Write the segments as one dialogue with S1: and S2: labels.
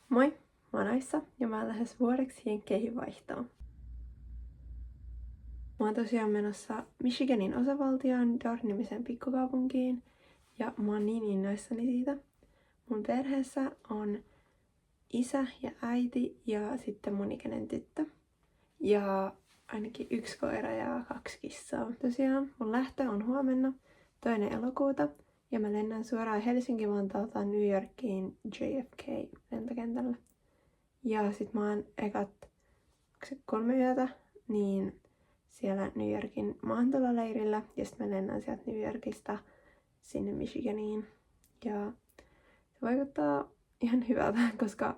S1: Moi, mä oon Aissa ja mä oon lähes vuodeksi Jenkkeihin vaihtoon. Mä oon tosiaan menossa Michiganin osavaltioon Dort-nimiseen pikkukaupunkiin ja mä oon niin innoissani siitä. Mun perheessä on isä ja äiti ja sitten mun ikäinen tyttö. Ja ainakin 1 koira ja 2 kissaa. Tosiaan mun lähtö on huomenna 2. elokuuta ja mä lennän suoraan Helsinki-Vantaalta New Yorkiin JFK-lentokentällä. Ja sit mä oon ekat 3 yötä niin siellä New Yorkin maahantuloleirillä ja sit mä lennän sieltä New Yorkista sinne Michiganiin. Ja se vaikuttaa ihan hyvältä, koska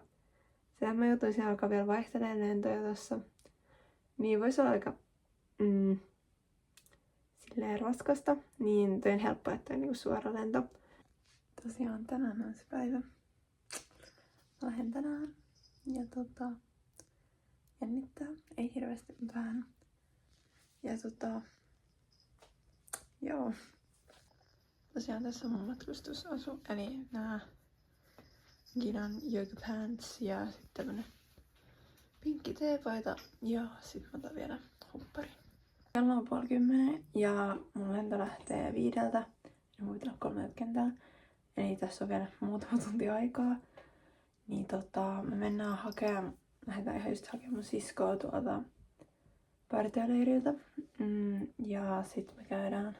S1: se mä joutuisin alkaa vielä vaihtelemaan lentoja tossa. Niin voisi olla aika silleen raskasta, niin toi on helppoa, että on niinku suora lento. Tosiaan tänään on se päivä. Lähden tänään. Ja jännittää. Ei hirveästi, mutta vähän. Ja joo. Tosiaan tässä on mun matkustusasu, eli nää Ginan yoga pants ja sitten tämmönen pinkki teepaita ja sit mä otan vielä huppari. Kello on 9:30 ja mun lento lähtee 5 ja mun pitää olla 3 kentällä. Eli tässä on vielä muutama tunti aikaa. Niin me lähdetään ihan just hakemaan mun siskoa tuolta partioleiriltä. Ja sit me käydään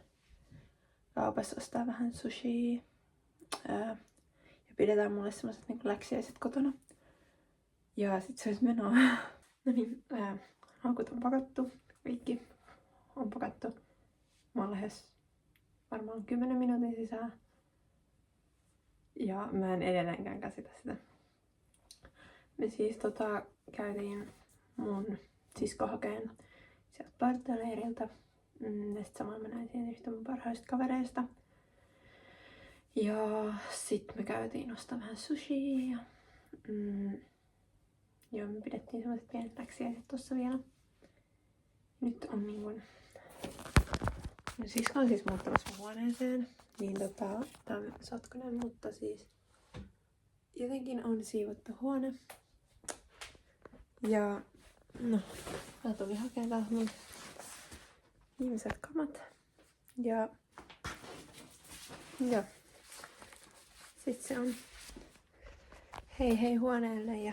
S1: kaupassa ostaa vähän sushia. Ja pidetään mulle semmoset niinku läksiäiset kotona. Ja sit se olisi menoa. No niin, haukut on pakattu. Kaikki on pakattu. Mä oon lähes varmaan 10 minuutin sisään. Ja mä en edelleenkään käsitä sitä. Me siis käytiin mun sisko hakeen sieltä partioleiriltä. Ja sit samalla mä näin siinä yhtä mun parhaista kavereista. Ja sit me käytiin ostaa vähän sushia. Joo, me pidettiin semmoset pienet läksiäiset tossa vielä. Nyt on niinkun... Sisko on siis muuttamassa mun huoneeseen. Niin tää on sotkunen, mutta siis... Jotenkin on siivottu huone. Ja... No, mä tulin hakemaan täältä mun viimeiset kamat. Ja... Joo. Sit se on... Hei huoneelle ja...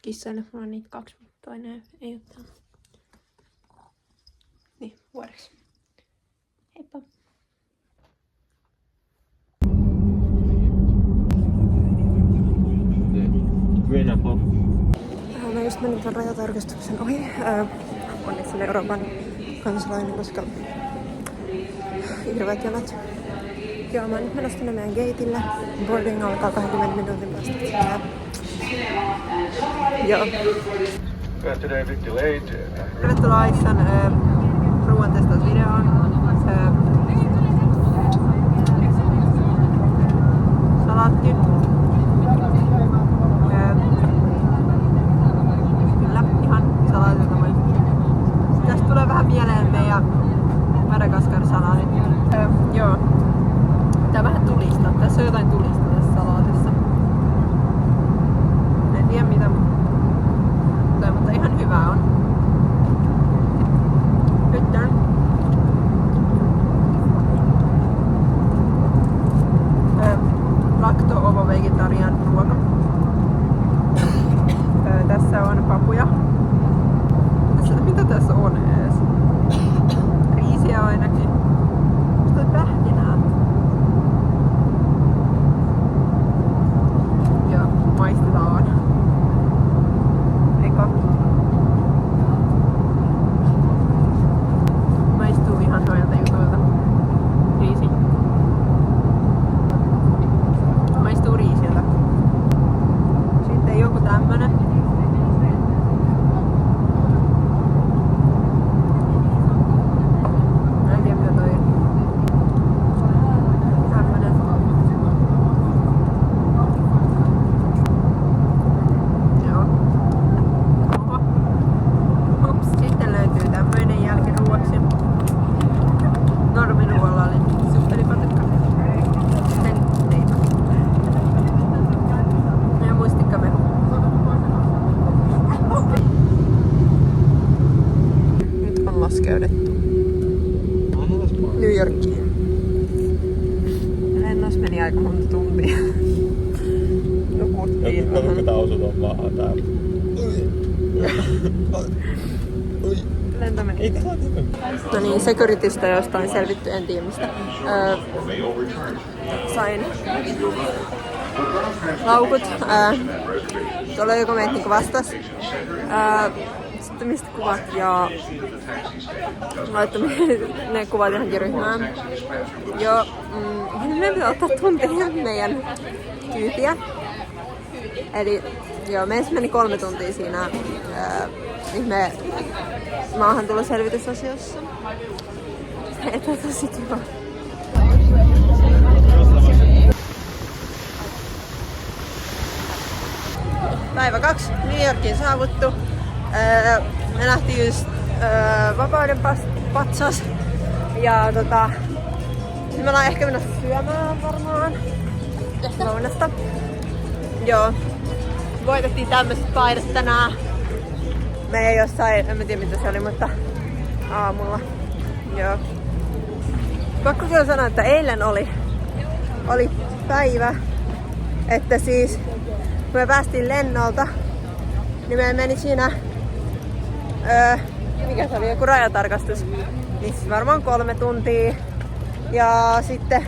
S1: Kissalle mulla on niitä 2, mutta toinen ei oo täällä. Niin, vuodeksi. Heippa! Mä just menin tämän rajatarkastuksen ohi. On itse Euroopan kansalainen, koska hirveät jonot. Joo, mä oon nyt menossa tänne meidän gateille. Boarding alkaa 20 minuutin päästä. Joo. Tervetuloa Aissan ruoantestausvideoon. Salaatti. Kyllä, ihan salaatilta maistuu. Tästä tulee vähän mieleen meidän Madagaskar-salaatit. Joo. Tää vähän tulista. Tässä on jotain tulista tässä salaatissa. En tiedä mitä, mutta ihan hyvää on. Nyt on lakto-ovo-vegetarian ruoka. Tässä on papuja. Mitä tässä on ees? Riisiä ainakin. Mistä on pähkinää? Ja maistetaan. Eka. Maistuu ihan noilta jutuilta. Riisi. Maistuu riisiltä. Sitten joku tämmönen. Mä en tiedä mitä tuntia. Nukuttiin.
S2: Katsotko tää osui tuon maahan täällä?
S1: Lento meni. No niin, securitystä jostain selvitty, en tiedä mistä. Sain laukut. Tuolla joku meitä niinku vastas. Sitten mistä kuvat ja laittoi ne kuvat johonkin ryhmään. Joo, meidän pitää ottaa tuntia meidän kyytiä. Eli joo, meistä meni 3 tuntia siinä ihme maahantuloselvitysasioissa. Että tosi kiva. Päivä 2, New Yorkiin saavuttu. Me nähtiin just Vapauden patsas. Ja me ollaan ehkä mennä syömään varmaan. Lounasta. Joo. Voitettiin tämmöset paidat tänään. Me ei jossain, en mä tiedä mitä se oli, mutta aamulla. Joo. Pakko kyllä sanoa, että eilen oli päivä, että siis kun me päästiin lennolta, niin me meni siinä, mikä se oli, joku rajatarkastus, niin siis varmaan 3 tuntia. Ja sitten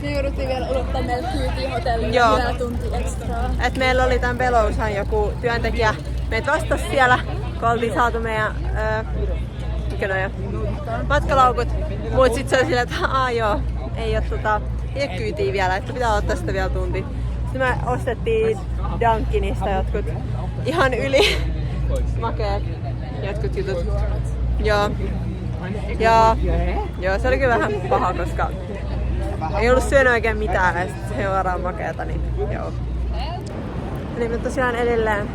S3: me jouduttiin vielä odottaa meille kyytiin hotelliin vielä tunti ekstraa.
S1: Et meillä oli tän Belousan joku työntekijä. Meitä vastasi siellä, kun oltiin saatu meidän matkalaukut. Mut sit se oli silleen, että joo, ei ole kyytiä vielä, että pitää ottaa sitä vielä tunti. Sitten me ostettiin Dunkinista jotkut ihan yli makeet jotkut jutut. Joo. Ja joo, se oli kyllä vähän paha, koska ei ollut syönyt oikein mitään ja sitten se on makeeta, niin joo. Eli me tosiaan edelleen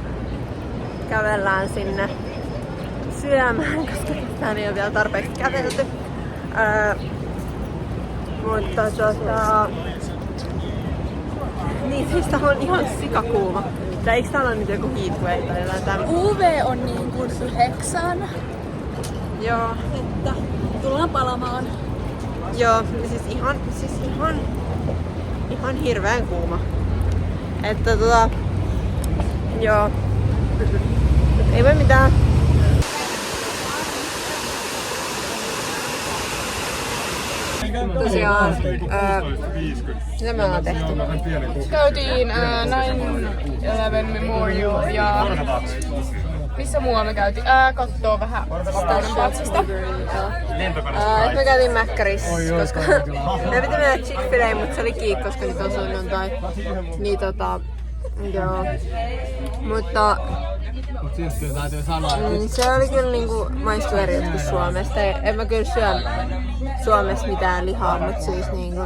S1: kävellään sinne syömään, koska täällä ei ole vielä tarpeeksi kävelty. Mutta niin siis tää on ihan sikakuuma. Tai eikö täällä ole nyt joku heatwave tai jotain tämmöistä?
S3: UV on niin kuin 9.
S1: Joo.
S3: Että tullaan palamaan.
S1: Joo, siis ihan hirveän kuuma. Että joo. Ei voi mitään. Tosiaan, mitä me ollaan tehty?
S4: Käytiin 9/11 Memorial ja missä muualla me käytiin? Kattoo vähän Vapauden patsasta.
S1: Me käytiin Mäkkärissä, koska me piti mennä Chick-fil-A, mutta se oli kiinni, koska nyt on sunnuntai. Niin joo. Mutta se oli kyllä niinku maistuu eri kuin Suomesta. En mä kyllä syö Suomessa mitään lihaa, mutta siis niinku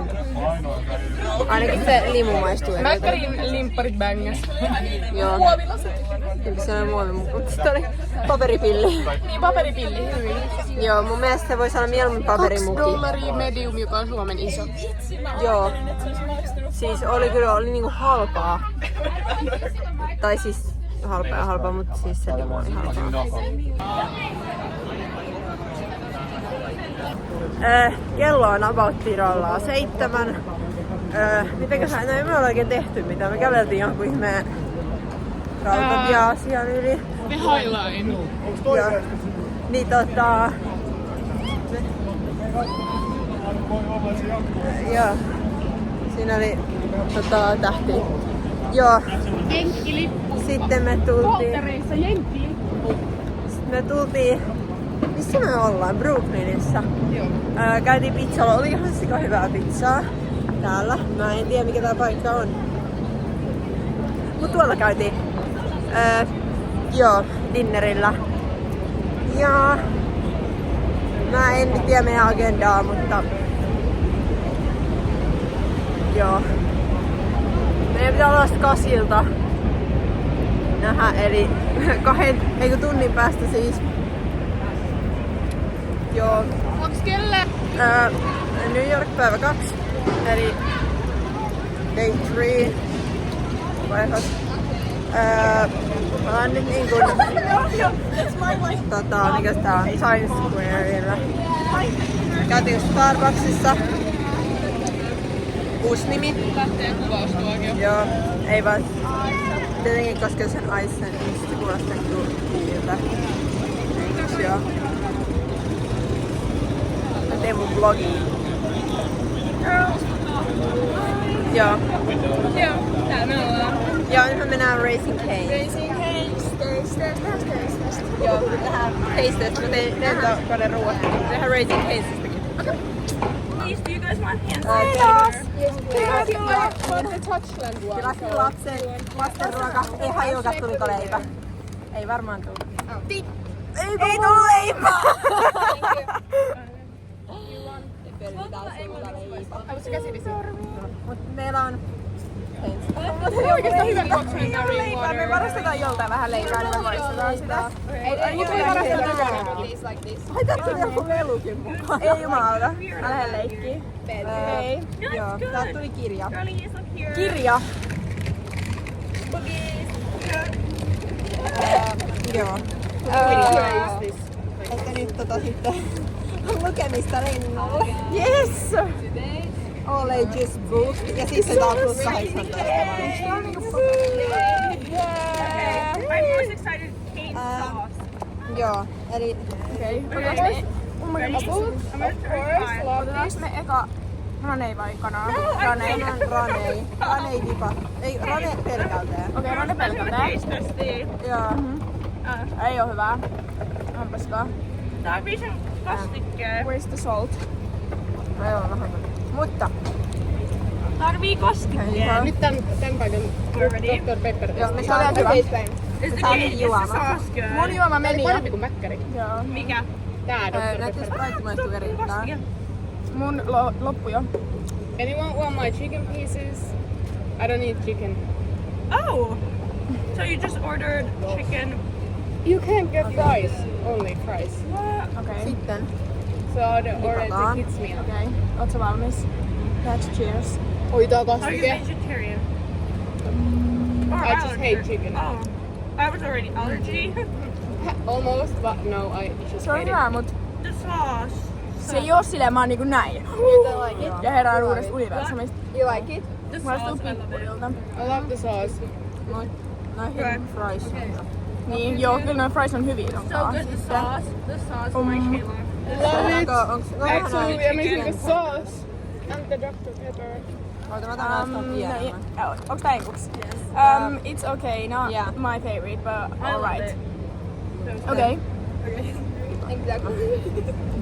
S1: ainakin se limu maistuu eri.
S4: Mäkkärin limpparit bängas.
S1: Joo. Se oli muovimuku, mutta sitten oli paperipilli.
S4: Niin, paperipilli, hyvin.
S1: Joo, mun mielestä se voisi olla mieluummin paperimuki.
S4: $2 medium, joka on Suomen iso.
S1: Joo. Siis oli niinku halpaa. Tai siis halpaa, mutta siis se limu oli halpaa. Kello on about Virolla 7. Mitenköhän, no ei me ole oikein tehty mitään. Me käveltiin jonkun ihmeen rautatieasian yli.
S4: The Highline.
S1: Joo. Niin joo. Siinä oli tähti. Joo.
S4: Jenkkilippu.
S1: Sitten me tultiin.
S4: Polttereissa jenkkilippu.
S1: Sitten me tultiin. Missä me ollaan? Brooklynissa.
S4: Joo.
S1: Käytiin pizzalla. Oli ihan sika hyvää pizzaa täällä. Mä en tiedä mikä tää paikka on. Mut tuolla käytiin. Joo, dinnerillä. Ja mä en nyt tiedä meidän agendaa, mutta joo. Meidän pitää olla 8 nähdä, eli tunnin päästä siis. Joo.
S4: Onks kelle?
S1: New York päivä 2, eli day 3. Vaihos. Mä oon nyt niinkun mikäs tää on? Times Squareilla. Käytiin Starbucksissa. uusi nimi.
S4: Lähtee kuvaustuokio.
S1: Joo, ei vaan. Tietenkin koska sen Aisen, niin se kuulostaa tyyliltä. Eikös joo? Mä teen mun blogiin. Joo.
S4: Joo, täällä me ollaan.
S1: Joo, nythän mennään Raising Cane's. Joo, tähän Taste-test. Mä tein lentokoneen ruoasta. Tehdään Raising Cane'sistakin.
S3: Please, do you guys want hand
S1: Tilasin lasten ruoka. Ei hajuka, tuliko leipä. Ei varmaan tullut. Ei tullut leipää!
S4: Haluatko käsidesi?
S1: Mut meillä on...
S4: Oikeastaan hyvä juoksunen Harry Water.
S1: Me varastetaan joltain vähän leipää, niin me maistetaan sitä.
S4: Mut me varastetaan tykönä.
S1: Ai tässä on joku lelukin mukaan. Ei jumalauta. Mä lähden leikkiin. Hei. Joo, täältä tuli kirja. Kirja. Joo. Että nyt sitten lukemista lennolle. Yes! All ages booked. Ja siis se tää on plus 18.
S3: I'm most excited. Cane sauce.
S1: Joo, eli...
S4: Okei.
S3: Ready?
S4: Otetaanko me eka ranei vai kanaa?
S1: Ranei. Ranei dipa. Ei, rane pelkältään.
S4: Okei, rane pelkästään.
S3: Taste testiin.
S1: Joo.
S4: Ei oo hyvää. Hampaskaa.
S3: Tää on vision kastikkeen.
S4: Where's the salt?
S1: Ei oo vähän. Mutta.
S3: Tarvii kastikkeen.
S4: Nyt tän paikan Dr. Pepper.
S1: Joo, me saadaan hyvä.
S3: Is the
S1: Tää oli
S3: is the
S1: juoma.
S3: sauce good?
S4: Mun juoma meni jo.
S5: Parempi kuin mäkkäri.
S4: Joo.
S3: Mikä?
S5: Tää Dr.
S1: Näytti
S5: Pepper.
S1: Sprite maistuu erittäin.
S3: Kastike.
S4: Mun loppu jo.
S5: Anyone want my chicken pieces? I don't eat chicken.
S3: Oh! So you just ordered chicken.
S5: You can't get fries. Only fries.
S4: Okei.
S1: Sitten.
S5: So I ordered the kids meal.
S4: Okei. Oot sä valmis? Let's cheers.
S5: Oi, tää on
S3: Are you
S5: kastike.
S3: vegetarian? Or
S5: I just
S3: allergic?
S5: hate chicken.
S3: Oh. I was already allergy.
S5: Almost, but no, I just
S4: Se on
S5: hate
S4: hyvä,
S5: it.
S4: mut
S3: The sauce.
S4: se ei oo silleen, mä oon niinku näin. Ja herään uudesta universumista.
S1: You like it?
S3: The
S4: Maistuu
S3: sauce, I love it.
S4: pikkurilta.
S5: I love the sauce.
S1: Noihin fries.
S4: Niin, joo, kyllä noin fries on hyviä ton
S3: So good,
S4: kanssa.
S3: the sauce. The sauce for my Kayla.
S5: Love it.
S1: Onks
S5: Actually, I'm making the sauce and the Dr. Pepper.
S1: Oota, mä otan
S4: No,
S1: pienemmän.
S4: onks tää englanniksi? It's okay, not
S1: Yeah.
S4: my favorite, but
S3: I love
S4: alright.
S3: it.
S4: Okei.
S3: Exactly.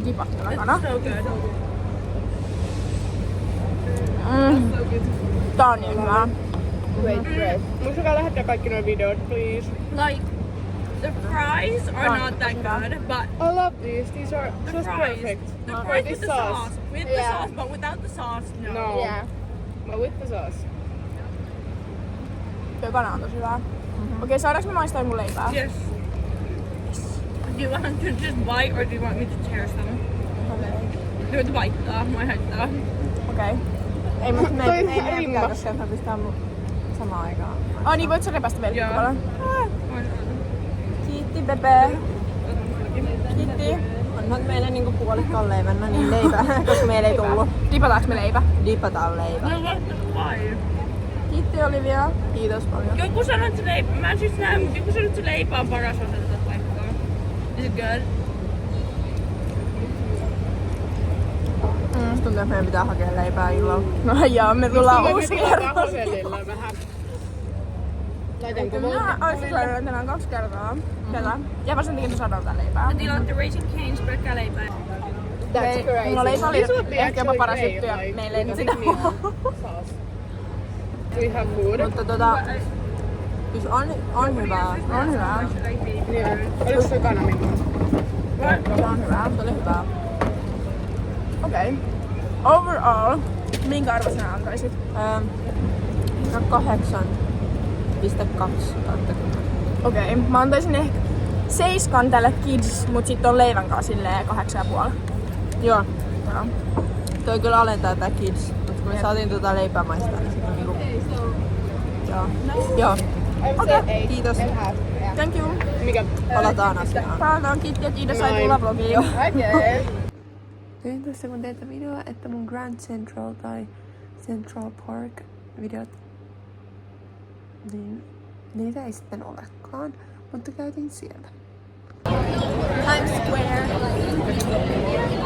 S4: Dipattuna kana.
S3: It's so good.
S4: Tää on niin hyvää.
S5: Muistakaa lähettää kaikki nuo videot, please.
S3: Like, the fries are not that good, but
S5: I love these. These are
S3: the
S5: just
S3: fries,
S5: perfect.
S3: the
S5: For
S3: fries
S5: this
S3: with the
S5: sauce.
S3: sauce, with the sauce, but without the sauce, no.
S5: No.
S4: Yeah.
S5: But with the sauce.
S4: Tuo kana on tosi hyvää. Okei, saadaanko me maistaa mun leipää?
S3: Yes. Do you want to just bite or do you want me to tear some? Nyt vaihtaa, mä haittaa.
S4: Okei.
S1: Ei, mutta me
S5: Toi
S1: ei
S5: ihan
S1: meidän
S5: rimma.
S1: pitää, koska mä pistän samaan aikaan.
S4: Oh niin, voit sä repästä vielä
S3: Joo.
S4: pikkupalan? Kiitti, Pepe. Kiitti.
S1: Annan meille niinku puolikkaan leivänä niin leipää, koska meillä ei tullut.
S4: Dipataanko me leipä?
S1: Dipataan leipä.
S3: No what the fire?
S4: Kiitti, Olivia.
S1: Kiitos paljon.
S3: Joku sanoi, että se leipä, mä en siis näe, mutta joku sanoi, että se leipä on paras osa tätä paikkaa. Is it good?
S1: Musta tuntuu, että meidän pitää hakea leipää illalla.
S4: No joo, me tullaan uusi kerros.
S5: hotellilla vähän. Laitanko
S4: Minä olisin syönyt tänään 2 kertaa. Tätä. Ja mä sen takia saadaan tää leipää.
S3: Te tilaatte Raising Cane's pelkkää leipää.
S1: That's crazy.
S4: Mulla leipä oli
S5: This would be
S4: ehkä jopa
S5: actually
S4: paras
S5: great,
S4: juttu ja
S5: like,
S4: meillä ei
S5: with
S4: sitä
S5: the sauce. Do we have food?
S1: Mutta siis on hyvää.
S4: On hyvää.
S5: Yeah. Oliko se kananmikko?
S4: Se on hyvää.
S1: Se oli hyvää.
S4: Okei. Overall, minkä arvo sinä antaisit?
S1: 8,2/10.
S4: Okei, mä antaisin ehkä 7 tälle kids, mut sit on leivän kanssa silleen 8,5.
S1: Joo.
S4: Joo.
S1: Toi kyllä alentaa tää kids. Mutta kun me saatiin leipää maistaa, niin sitten niinku... Joo. Joo.
S4: Okei.
S1: Kiitos.
S4: Thank you.
S5: Mikä?
S1: Palataan asiaan.
S4: Palataan, kiitti ja kiitos sai
S5: Noin.
S4: tulla vlogiin.
S5: Okei.
S1: Tein tässä kun teitä videoa, että mun Grand Central tai Central Park videot, niin niitä ei sitten olekaan, mutta käytiin siellä.
S4: Times Square.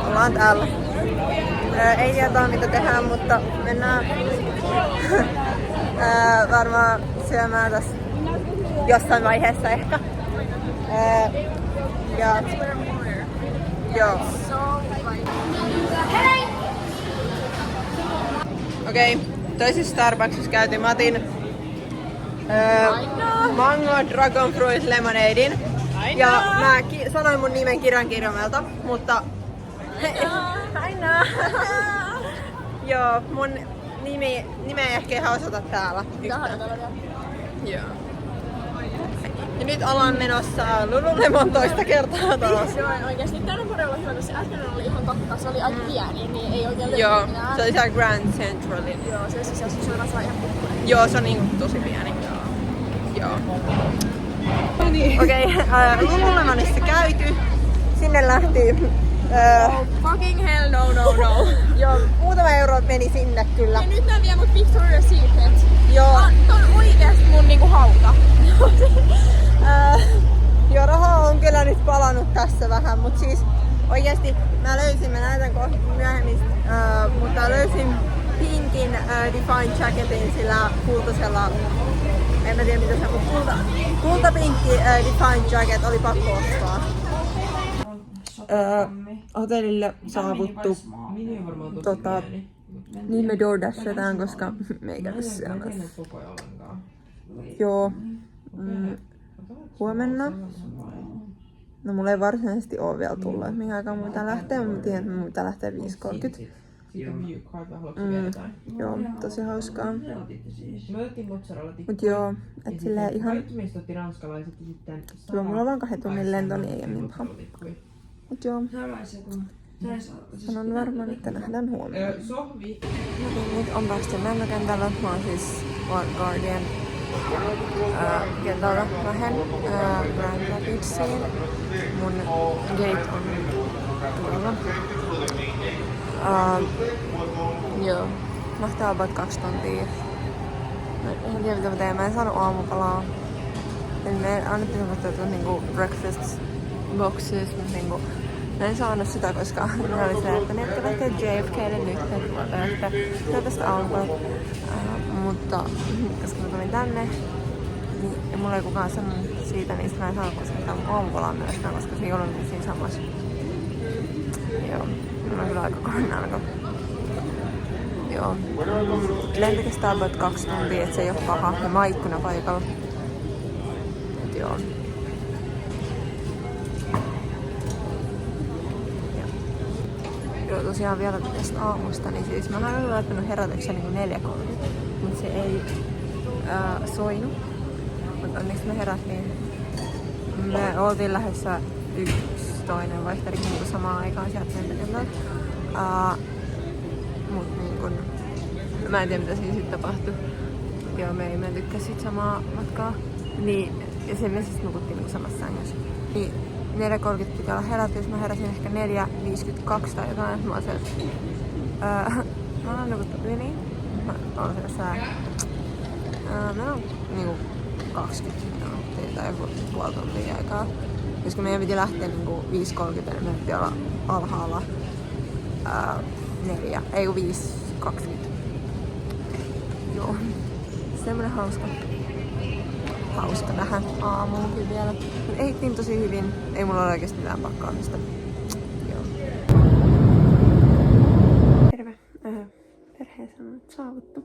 S1: Ollaan täällä. Ei tiedä mitä tehdään, mutta mennään varmaan syömään tässä jossain vaiheessa ehkä. Ja joo. Okei, toisessa Starbucksissa käytiin. Mä otin Mango Dragon Fruit Lemonadein. Ja mä sanoin mun nimen kirjan kirjaimelta, mutta aina. Joo, mun nimeä ei ehkä ihan osata täällä. Joo. Ja nyt ollaan menossa Lululemon toista kertaa taas.
S4: Joo, oikeesti täällä on todella hyvä, koska äsken oli ihan totta, se oli aika pieni, niin ei oikein löydy
S1: Joo,
S4: mitään.
S1: se oli siellä Grand Centralin.
S4: Joo, se sisässä se on ihan kukkunen.
S1: Joo, se on niinku tosi pieni. Joo. Okei, Lululemonissa käyty. Sinne lähti.
S4: Fucking hell, no.
S1: Joo, muutama euro meni sinne kyllä.
S4: Ja nyt nää vie mut Victoria's Secret.
S1: Joo.
S4: Tää on oikeesti mun niinku hauta.
S1: Joo, rahaa on kyllä nyt palannut tässä vähän, mut siis oikeesti mä löysin, mä näytän kohta myöhemmin, mutta löysin pinkin Define Jacketin sillä kultaisella, en mä tiedä mitä se on, mutta kultapinkki Define Jacket oli pakko ostaa. Hotellille saavuttu. Niin me DoorDashataan, koska me ei käy syömässä. Joo. Huomenna. No mulla ei varsinaisesti oo vielä tullut, että mihin aikaan mun pitää lähteä. Mä tiedän, että mun pitää lähteä 5.30. Joo, tosi hauskaa. Mut joo, et silleen ihan... Joo, mulla on vaan 2 tunnin lento, niin ei oo niin paha. Mut joo. Sanon varmaan, että nähdään huomenna. Nyt on päästy lentokentällä. Mä oon siis Guardian kentällä vähän Grand Rapidsiin. Mun gate on tuolla. Joo. Mahtaa about 2 tuntia. En tiedä mitä mä teen. Mä en saanut aamupalaa. Me annettiin semmoista niinku breakfast boxes, mutta niinku mä en saanut sitä, koska minä olin se, että ne jotka lähtee JFKlle nyt, että syö tästä aamupalaa. Mutta koska mä tulin tänne, niin mulla ei kukaan sanonut siitä, niin mä en saanut koskaan aamupalaa myöskään, koska se ei ollut siinä samassa. Joo, mulla on kyllä aika kohan nälkä. Joo. Lento kestää about 2 tuntia, et se ei oo paha. Ja mä oon ikkunapaikalla. Et joo. Joo, tosiaan vielä tästä aamusta, niin siis mä olen laittanut herätyksen niin 4.30, mutta se ei soinut. Mutta onneksi me herättiin. Me oltiin lähdössä 11, vaihteli niin samaan aikaan sieltä lentokentältä. Mut niin kun, mä en tiedä mitä siinä sitten tapahtui. Joo, me ei menty sit samaa matkaa. Niin, ja sen me siis nukuttiin niin samassa sängyssä. Niin, 4.30 pitää olla herätys. Mä heräsin ehkä 4.52 tai jotain. Mä oon siellä... mä oon nukuttu yli. Mä oon siellä meillä on niinku 20 minuuttia tai joku puoli tuntia aikaa. Koska meidän piti lähteä niinku 5.30 ja meidän piti olla alhaalla 5.20. Joo. Semmonen hauska tähän aamuunkin vielä. Ehittiin tosi hyvin. Ei mulla ole oikeesti mitään pakkaamista. Joo. Terve. Perheessä on nyt saavuttu.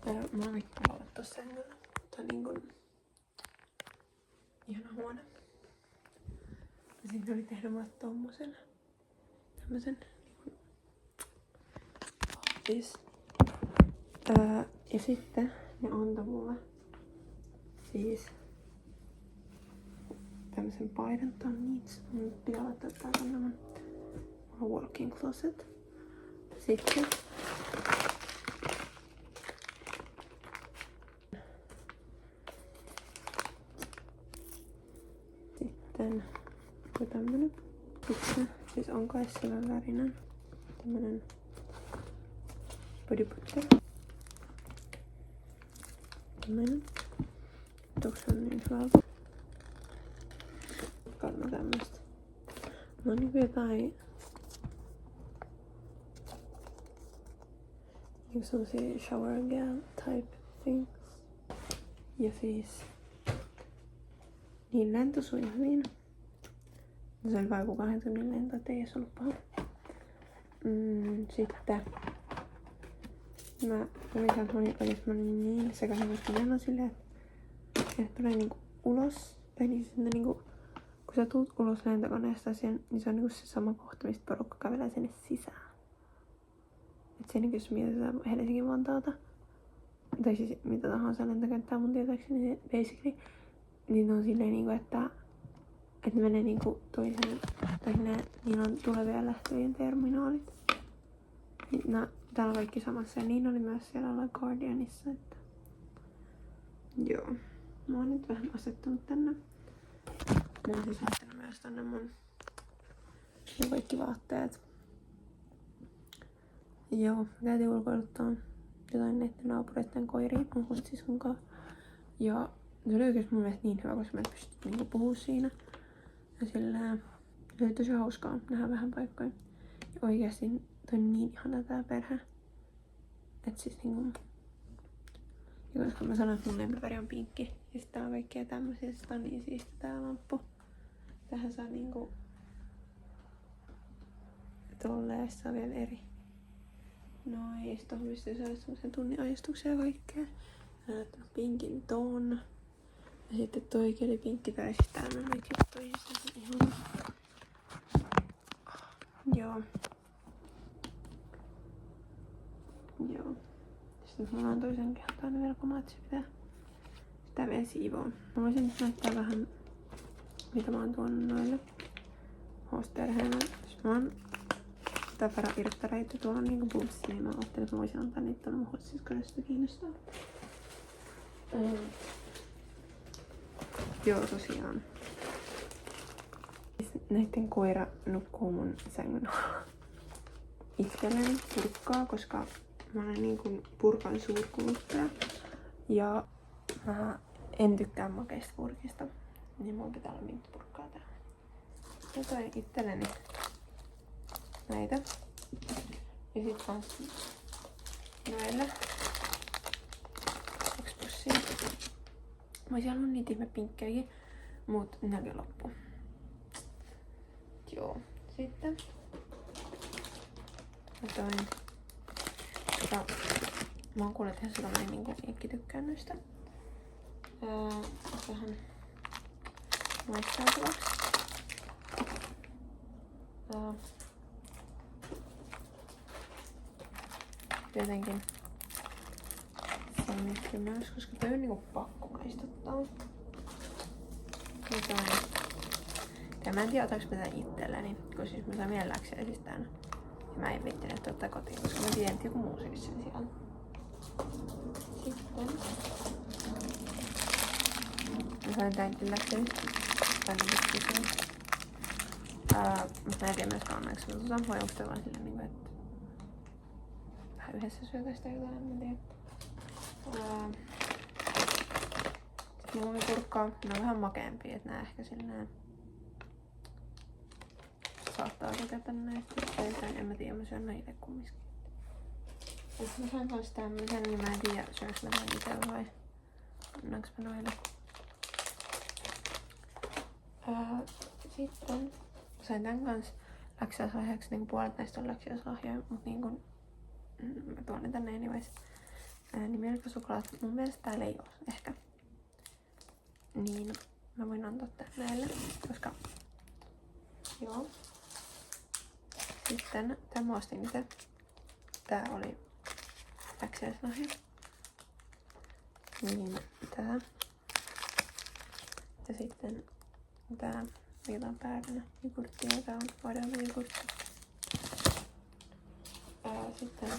S1: Mä oon ollut tossa sängyllä. Tää on niinkun ihana huone. Ja sinne oli tehnyt mulle tommosen. Tämmösen siis. Ja sitten ne antoi mulle siis tämmösen paidan. Tää on niin, mun pitää laittaa tää tänne mun walk-in closet. Sitten tämmönen pizza. Siis on kai selvän värinen. Tämmönen body butter. Tämmönen. Tuoks on niin hyvältä? Katsotaan tämmöstä. Mä oon niinku jotain... Niinku semmosia shower gel type things. Ja siis... Niin lento sui hyvin. Se oli vain 2 tunnin lento, et ei ees ollut paha. Sitten... Mä olin niin sekaisin, koska mä en silleen, että tulee niinku ulos. Tai niin sinne niinku... Kun sä tuut ulos lentokoneesta, niin se on niinku se sama kohta, mistä porukka kävelee sinne sisään. Et siinä jos mietitään Helsingin-Vantaalta, tai siis mitä tahansa lentokenttää mun tietääkseni basically, niin on silleen niinku, että ne menee niinku toisen, tai niillä on tulevia lähtöjen terminaalit. No, täällä on kaikki samassa ja niin oli myös siellä La Guardianissa, että joo. Mä oon nyt vähän asettunut tänne. Mä oon siis laittanut myös tänne mun kaikki vaatteet. Joo, käytiin ulkoiluttaa jotain näitten naapureiden koiriin mun siskon kanssa. Ja se oli oikeesti mun mielestä niin hyvä, koska mä pystyn niinku puhua siinä. Ja sillä se oli tosi hauskaa nähdä vähän paikkoja. Ja oikeesti toi on niin ihana tää perhe. Et siis niinku... Ja koska mä sanoin, että mun lempiväri on pinkki. Ja sit täällä on kaikkea tämmösiä, sit on niin siisti tää lamppu. Tähän saa niinku... Tolleen, sit saa vielä eri. No ei, sit on pystyy saada semmosen tunnin ajastuksia ja kaikkea. Mä oon laittanut pinkin ton. Ja sitten toikin oli pinkki, tai siis täällä on kaikki toisista ihan. Joo. Joo. Sitten mulla on toisen kertaan velkomaat, se pitää sitä vielä siivoa. Mä voisin nyt näyttää vähän, mitä mä oon tuonut noille host-perheille. Siis mä oon tavara-irttareita tuolla niinku pussissa, niin mä ajattelin, että mä voisin antaa niitä tuonne mun host-siskoille, jos sitä kiinnostaa. Joo, tosiaan. Näitten koira nukkuu mun sängyn itselleni purkkaa, koska mä olen niinku purkan suurkuluttaja. Ja mä en tykkää makeista purkista, niin mulla pitää olla minttipurkkaa täällä. Ja toin itselleni näitä. Ja sit kans noille 2 pussia. Mä oisin halunnut niitä ihme pinkkejäkin, mut näkin loppu. Joo, sitten mä toin mä oon kuullut, että ihan sellainen niinku Eikki tykkää noista. Vähän maistautavaksi. Jotenkin se myös, koska toi on niinku pakko maistuttaa. Ja mä en tiedä, otaks mä tän itselleni, kun siis mä saan vielä läksiäisistä tän. Ja mä en vittinyt ottaa kotiin, koska mä tiedän, että joku muu syys sen siellä. Sitten mä sain tämänkin läksiäisistä. Mutta mä en tiedä myöskään onneksi, mutta voi onko vaan silleen niinku, että vähän yhdessä syötä sitä jotain, en tiedä. Sitten muumipurkkaa, ne on vähän makeampia, että nää ehkä silleen saattaa tykätä näistä. En mä tiedä, mä syön näitä kumminkin. Jos mä sain kans tämmösen, niin mä en tiedä, syöks mä tän ite vai annaks mä noille. Sitten sain tän kans läksiäislahjaksi, niinku puolet näistä on läksiäislahjoja, mut niinku mä tuon ne tänne anyways. Milkasuklaat, mun mielestä täällä ei oo ehkä. Niin mä voin antaa tän näille, koska joo. Sitten tän mä ostin itse. Tää oli läksiäislahja. Niin tää. Ja sitten tää, mikä on päärynä jogurtti, ja tää on vadelma jogurtti. Sitten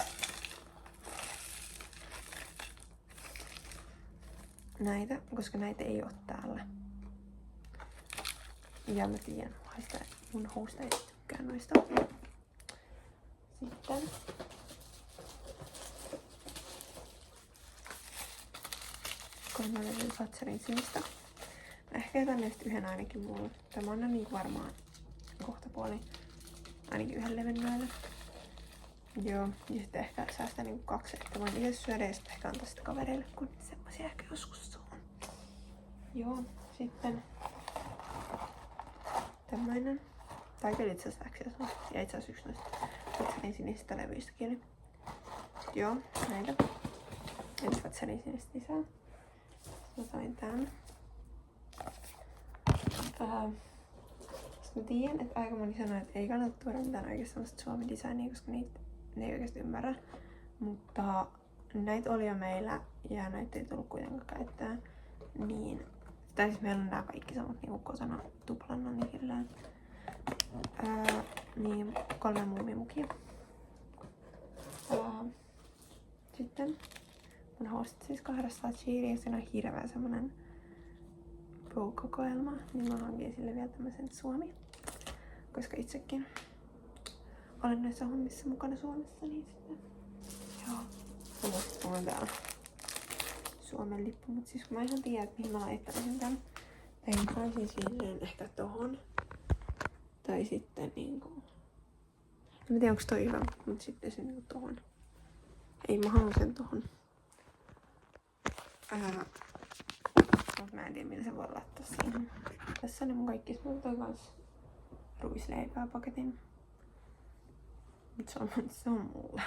S1: näitä, koska näitä ei oo täällä. Ja mä tiedän, että mun hosta ei tykkää noista. Sitten 3 levyä Fatserin sinistä. Mä ehkä jätän näistä yhden ainakin mulle. Tämä on niin varmaan kohtapuoli ainakin yhden levyn näille. Joo, ja sitten ehkä säästän niinku 2, että voin itse syödä ja sitten ehkä antaa sitä kavereille, kun semmosia ehkä joskus on. Joo, sitten tämmöinen. Tai kyllä itse asiassa X ja itse asiassa yksi noista Fatserin sinisistä levyistäkin. Eli sit joo, näitä. Eli Fatserin sinistä lisää. Mä sain tän. Sitten mä tiedän, että aika moni sanoo, että ei kannata tuoda mitään oikeasti semmoista Suomi-designia, koska ne ei oikeasti ymmärrä. Mutta näitä oli jo meillä ja näitä ei tullut kuitenkaan käyttää. Niin, tai siis meillä on nää kaikki samat niinku kotona tuplana niillään. Niin 3 muumimukia. Sitten mun housut siis 2 cheeria, siinä on hirveä semmonen bow-kokoelma, niin mä hankin sille vielä tämmösen Suomi. Koska itsekin olen näissä hommissa mukana Suomessa, niin sitten joo. Mulla on täällä Suomen lippu, mut siis kun mä ihan tiedän, että mihin mä laittaisin tän. Tein silleen ehkä tohon. Tai sitten niinku... En tiedä onks toi hyvä, mut sitten se niinku tohon. Ei mä haluan sen tohon. Mut mä en tiedä millä se voi laittaa siihen. Tässä on mun kaikki. Mä toi kans ruisleipää paketin. Mut se on mulle.